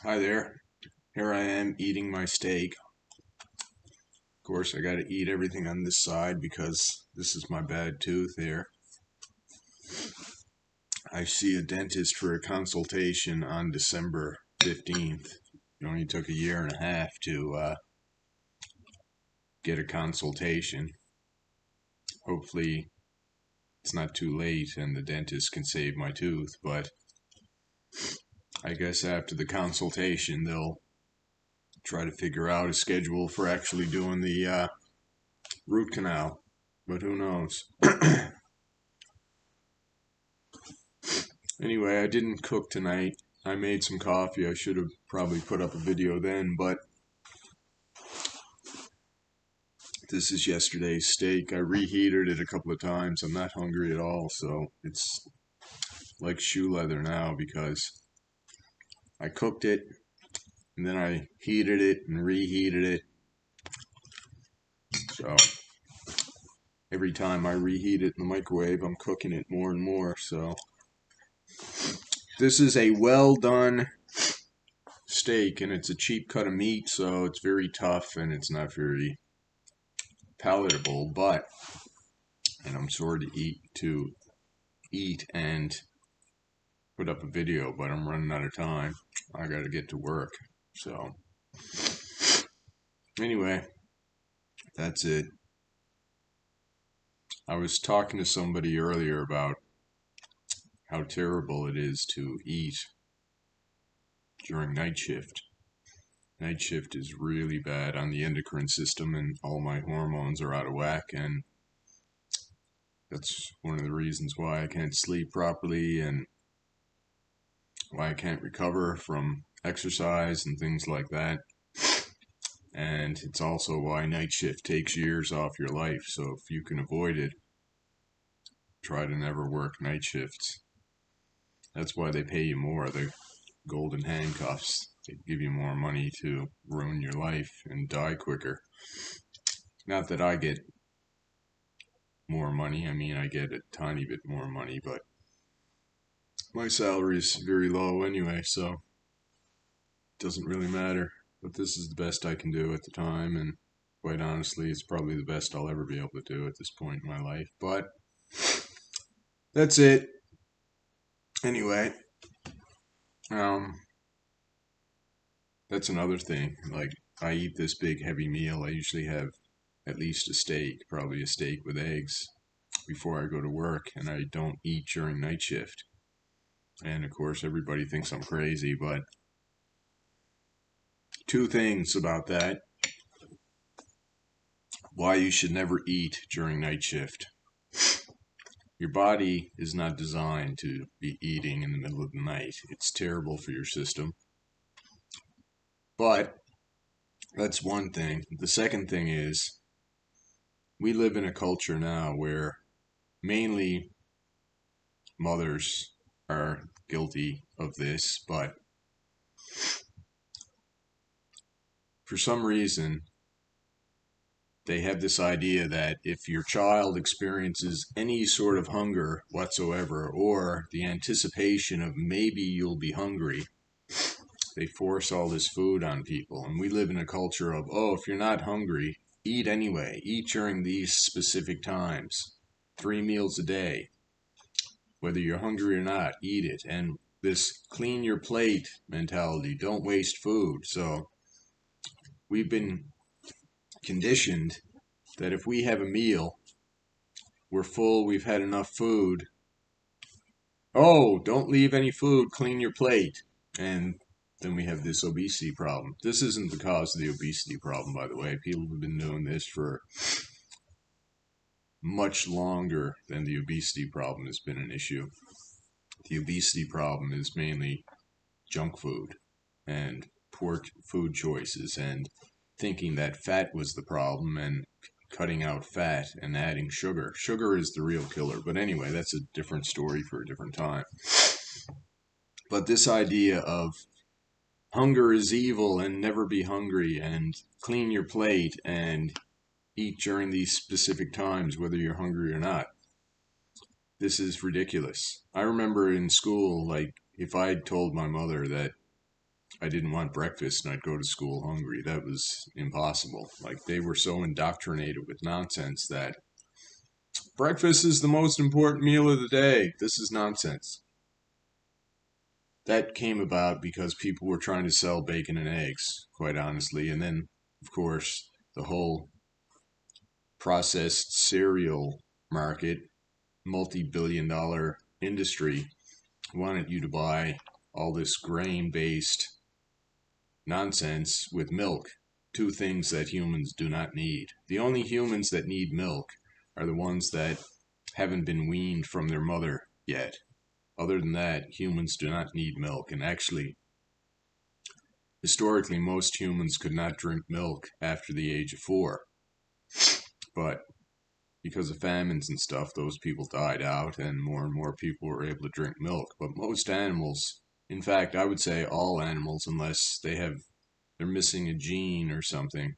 Hi there. Here I am eating my steak. Of course, I gotta eat everything on this side because this is my bad tooth here. I see a dentist for a consultation on December 15th. It only took a year and a half to get a consultation. Hopefully, it's not too late and the dentist can save my tooth, but I guess after the consultation, they'll try to figure out a schedule for actually doing the root canal. But who knows? Anyway, I didn't cook tonight. I made some coffee. I should have probably put up a video then, but this is yesterday's steak. I reheated it a couple of times. I'm not hungry at all, so it's like shoe leather now because I cooked it and then I heated it and reheated it. So every time I reheat it in the microwave, I'm cooking it more and more. So this is a well done steak, and it's a cheap cut of meat, so it's very tough and it's not very palatable, and I'm sorry to eat and put up a video, but I'm running out of time. I gotta get to work. So anyway, that's it. I was talking to somebody earlier about how terrible it is to eat during night shift. Night shift is really bad on the endocrine system, and all my hormones are out of whack, and that's one of the reasons why I can't sleep properly and why I can't recover from exercise and things like that. And it's also why night shift takes years off your life. So if you can avoid it, try to never work night shifts. That's why they pay you more. The golden handcuffs. They give you more money to ruin your life and die quicker. Not that I get more money. I mean, I get a tiny bit more money, but my salary is very low anyway, so it doesn't really matter. But this is the best I can do at the time, and quite honestly, it's probably the best I'll ever be able to do at this point in my life. But that's it. Anyway, um, that's another thing. Like, I eat this big heavy meal. I usually have at least a steak, probably a steak with eggs, before I go to work, and I don't eat during night shift. And of course, everybody thinks I'm crazy, but two things about that. Why you should never eat during night shift. Your body is not designed to be eating in the middle of the night. It's terrible for your system. But that's one thing. The second thing is we live in a culture now where mainly mothers are guilty of this, but for some reason they have this idea that if your child experiences any sort of hunger whatsoever, or the anticipation of maybe you'll be hungry, they force all this food on people. And we live in a culture of, oh, if you're not hungry, eat anyway. Eat during these specific times. 3 meals a day. Whether you're hungry or not, eat it. And this clean your plate mentality, don't waste food. So we've been conditioned that if we have a meal, we're full, we've had enough food. Oh, don't leave any food, clean your plate. And then we have this obesity problem. This isn't the cause of the obesity problem, by the way. People have been doing this for much longer than the obesity problem has been an issue. The obesity problem is mainly junk food and poor food choices and thinking that fat was the problem and cutting out fat and adding sugar. Sugar is the real killer. But anyway, that's a different story for a different time. But this idea of hunger is evil and never be hungry and clean your plate and eat during these specific times, whether you're hungry or not. This is ridiculous. I remember in school, like, if I'd told my mother that I didn't want breakfast and I'd go to school hungry. That was impossible. Like, they were so indoctrinated with nonsense that breakfast is the most important meal of the day. This is nonsense. That came about because people were trying to sell bacon and eggs, quite honestly. And then, of course, the whole processed cereal market, multi-billion-dollar industry, wanted you to buy all this grain-based nonsense with milk. Two things that humans do not need. The only humans that need milk are the ones that haven't been weaned from their mother yet. Other than that, humans do not need milk. And actually, historically, most humans could not drink milk after the age of 4. But because of famines and stuff, those people died out and more people were able to drink milk. But most animals, in fact, I would say all animals, unless they're missing a gene or something,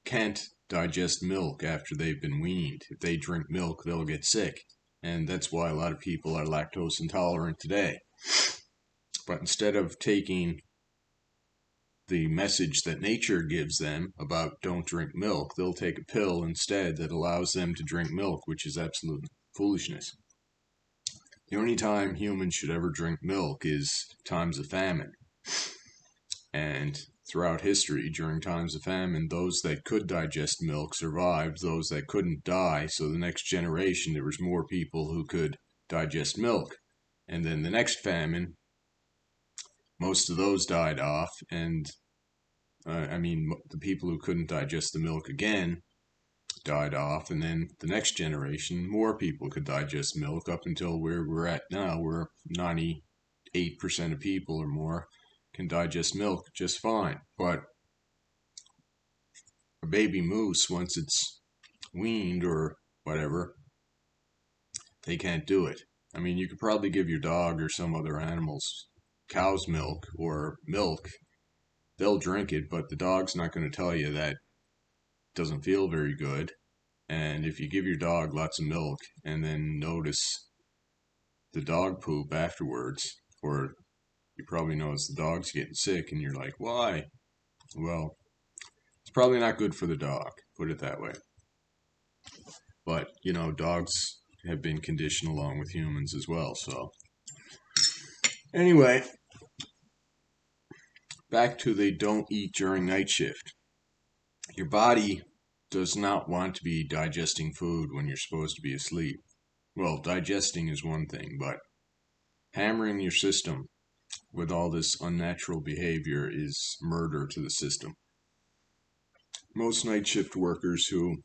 can't digest milk after they've been weaned. If they drink milk, they'll get sick. And that's why a lot of people are lactose intolerant today. But instead of taking the message that nature gives them about don't drink milk, they'll take a pill instead that allows them to drink milk, which is absolute foolishness. The only time humans should ever drink milk is times of famine. And throughout history, during times of famine, those that could digest milk survived, those that couldn't die. So the next generation, there was more people who could digest milk. And then the next famine, most of those died off, and the people who couldn't digest the milk again died off, and then the next generation, more people could digest milk up until where we're at now, where 98% of people or more can digest milk just fine. But a baby moose, once it's weaned or whatever, they can't do it. I mean, you could probably give your dog or some other animals cow's milk or milk. They'll drink it, but the dog's not going to tell you that it doesn't feel very good. And if you give your dog lots of milk and then notice the dog poop afterwards, or you probably notice the dog's getting sick and you're like, why? Well, it's probably not good for the dog, put it that way. But, dogs have been conditioned along with humans as well, so. Anyway, back to the don't eat during night shift. Your body does not want to be digesting food when you're supposed to be asleep. Well, digesting is one thing, but hammering your system with all this unnatural behavior is murder to the system. Most night shift workers who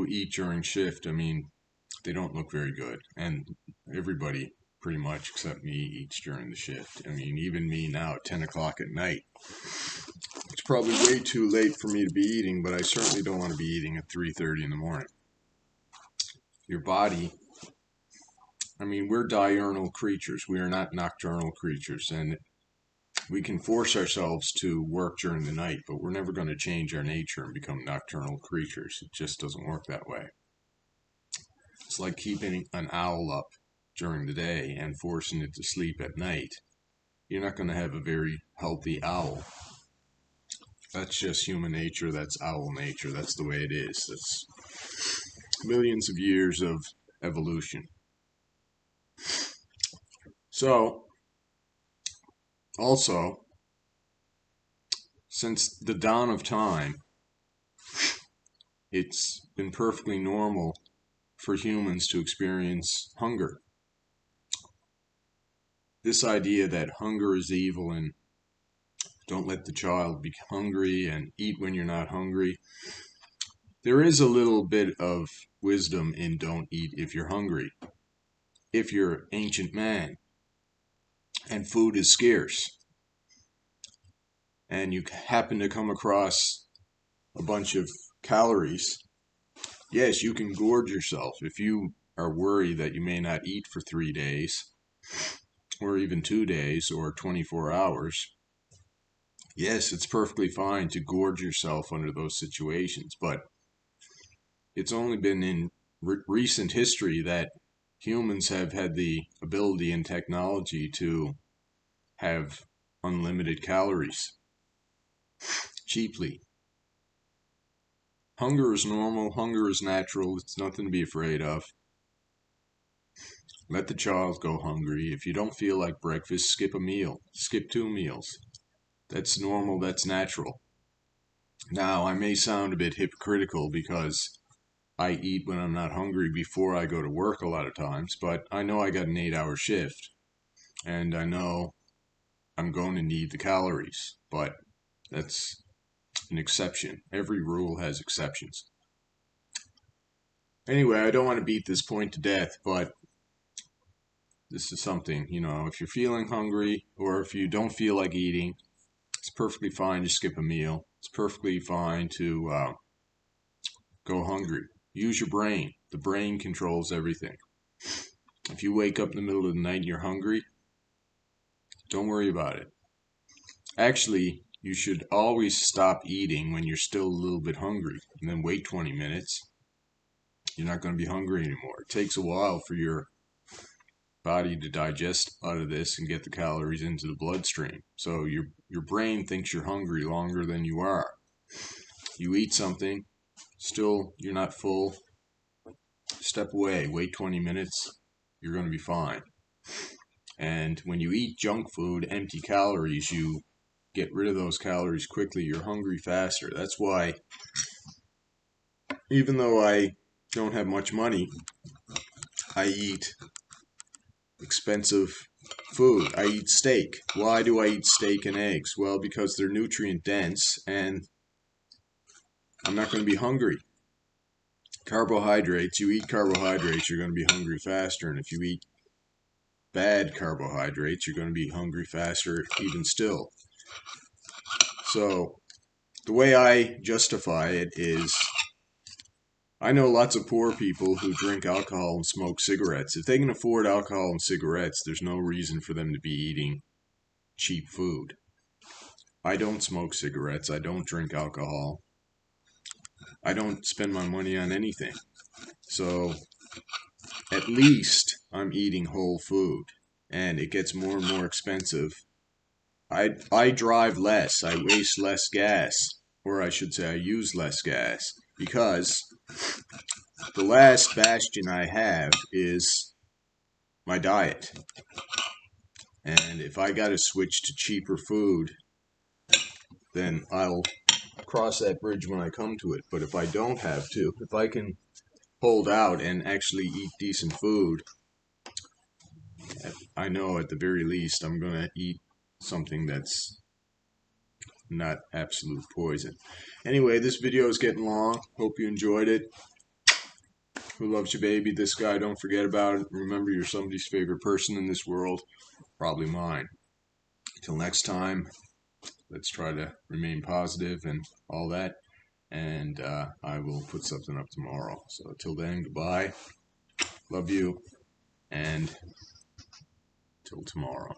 eat during shift, they don't look very good. And everybody, pretty much, except me, eats during the shift. Even me now at 10 o'clock at night. It's probably way too late for me to be eating, but I certainly don't want to be eating at 3:30 in the morning. Your body, we're diurnal creatures. We are not nocturnal creatures. And we can force ourselves to work during the night, but we're never going to change our nature and become nocturnal creatures. It just doesn't work that way. It's like keeping an owl up during the day and forcing it to sleep at night. You're not going to have a very healthy owl. That's just human nature. That's owl nature. That's the way it is. That's millions of years of evolution. So, also, since the dawn of time, it's been perfectly normal for humans to experience hunger. This idea that hunger is evil and don't let the child be hungry and eat when you're not hungry. There is a little bit of wisdom in don't eat if you're hungry. If you're ancient man and food is scarce and you happen to come across a bunch of calories, yes, you can gorge yourself. If you are worried that you may not eat for 3 days or even 2 days or 24 hours, yes, it's perfectly fine to gorge yourself under those situations, but it's only been in recent history that humans have had the ability and technology to have unlimited calories cheaply. Hunger is normal. Hunger is natural. It's nothing to be afraid of. Let the child go hungry. If you don't feel like breakfast, skip a meal. Skip 2 meals. That's normal. That's natural. Now, I may sound a bit hypocritical because I eat when I'm not hungry before I go to work a lot of times, but I know I got an 8-hour shift, and I know I'm going to need the calories, but that's an exception. Every rule has exceptions. Anyway, I don't want to beat this point to death, but this is something, if you're feeling hungry or if you don't feel like eating, it's perfectly fine to skip a meal. It's perfectly fine to go hungry. Use your brain. The brain controls everything. If you wake up in the middle of the night and you're hungry, don't worry about it. Actually, you should always stop eating when you're still a little bit hungry and then wait 20 minutes. You're not going to be hungry anymore. It takes a while for your body to digest out of this and get the calories into the bloodstream. So your brain thinks you're hungry longer than you are. You eat something, still you're not full, step away, wait 20 minutes, you're going to be fine. And when you eat junk food, empty calories, you get rid of those calories quickly. You're hungry faster. That's why, even though I don't have much money, I eat expensive food. I eat steak. Why do I eat steak and eggs? Well, because they're nutrient dense and I'm not going to be hungry. Carbohydrates, you eat carbohydrates, you're going to be hungry faster. And if you eat bad carbohydrates, you're going to be hungry faster even still. So the way I justify it is, I know lots of poor people who drink alcohol and smoke cigarettes. If they can afford alcohol and cigarettes, there's no reason for them to be eating cheap food. I don't smoke cigarettes. I don't drink alcohol. I don't spend my money on anything. So at least I'm eating whole food, and it gets more and more expensive. I drive less. I waste less gas, or I should say I use less gas, because the last bastion I have is my diet. And if I got to switch to cheaper food, then I'll cross that bridge when I come to it. But if I don't have to, if I can hold out and actually eat decent food, I know at the very least I'm going to eat something that's not absolute poison. Anyway, this video is getting long. Hope you enjoyed it. Who loves you, baby? This guy, don't forget about it. Remember, you're somebody's favorite person in this world. Probably mine. Till next time, let's try to remain positive and all that. And I will put something up tomorrow. So till then, goodbye. Love you. And till tomorrow.